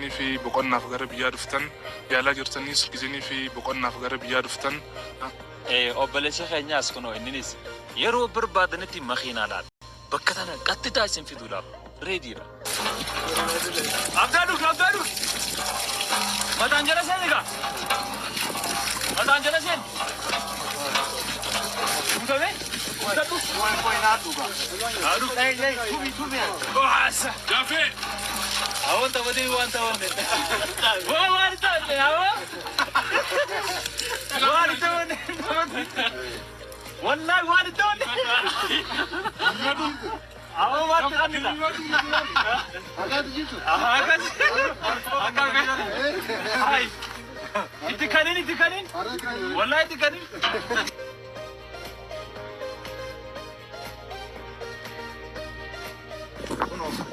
gizeenii fi boqonnaaf gara biyyaa dhuftan yaalaa jirtanis gizeenii fi boqonnaaf gara biyyaa dhuftan. Obboleessa keenyaas kunoo inninis yeroo barbaadanitti makiinaadhaan bakka tana qaxxitaa isin fiduudhaaf reediidha. Abdaadhu! Mataan jala seeni gaa! Mataan jala seeni! Utame? Utadhu? Naadhu gaa. Naadhu? Tumi. Ohaasa! Gaafee! Awwan taphatee waan taphanne. Waan taphanne awwa! Waan taphanne. Wallahi waan taphanne. Awwa waan taphanne. Akas jitu. Akas. Hai. Itikanin. Wallahi itikanin.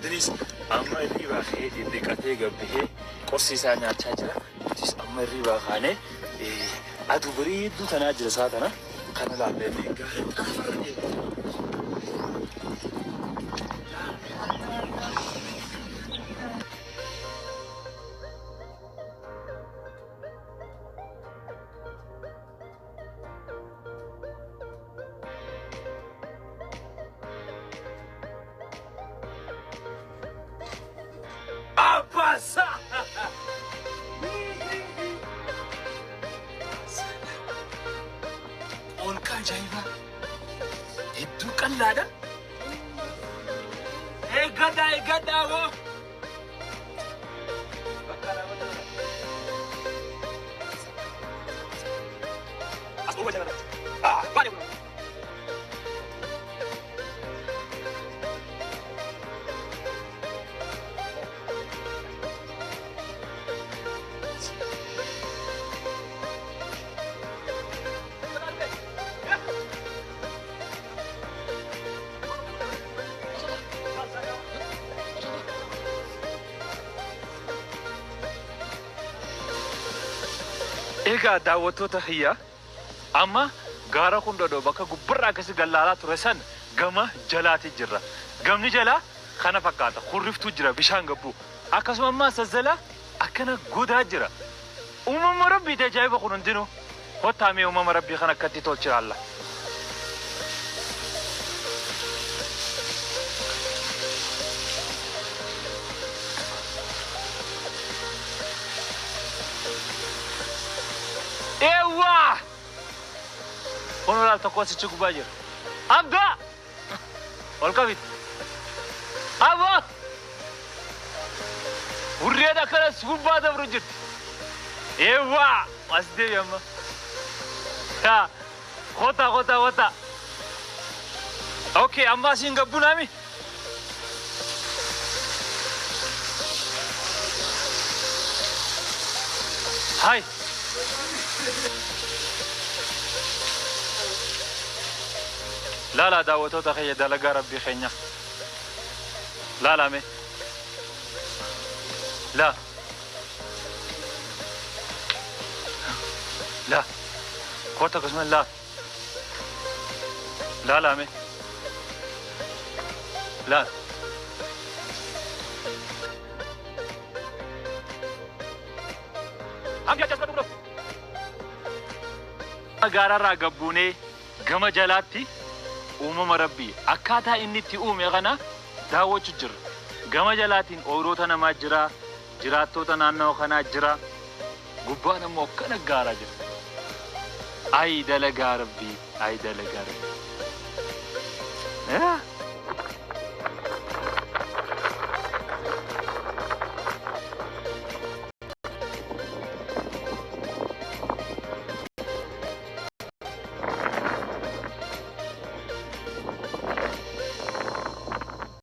Denis, amma riba khe dikkatee gabbihee qorsi isaa nyaachaa jira. Denis amma riba khaane adu bareedduu tanaa jira saatana kana laallee gaarii. Passa! On kajaiba. Itu kan lada? Gada wo. Asal baca kan? Balik. Ega daawwattoota hiyyaa amma gaara hundoo bakka gubbarraa akkasi gallaalaa ture san gama jalaati jirra. Gamni jalaa kana fakkaata. Hurriftuu jira bishaan gabbu. Akkasuma ammaa sazzala akkana godaa jira. Uumama rabbii ajaa'iba kun hundinuu hottaamee uumama rabbii kana akkatti tolchira alla. Ewa! Ono la toko si cukup aja. Abda! Olkavit. Abot! Urreda kala suba da brujit. Ewa! Masde yamma. Ha. Kota. Okay, amma singa bunami. Hai. لا دعوتو تخيل دلقا ربي خينيا لا مي لا كوتا قسم لا مي لا هم يا جسد برو غارا راغبوني غما جلاتي uumama rabbii akkaataa inni itti uume kana daawwachuu jirra. Gama jalaatiin ooyiroota namaa jira, jiraattota naannoo kanaa jira, gubbaan immoo akkana gaaraa jira. Ayi dalagaa rabbii.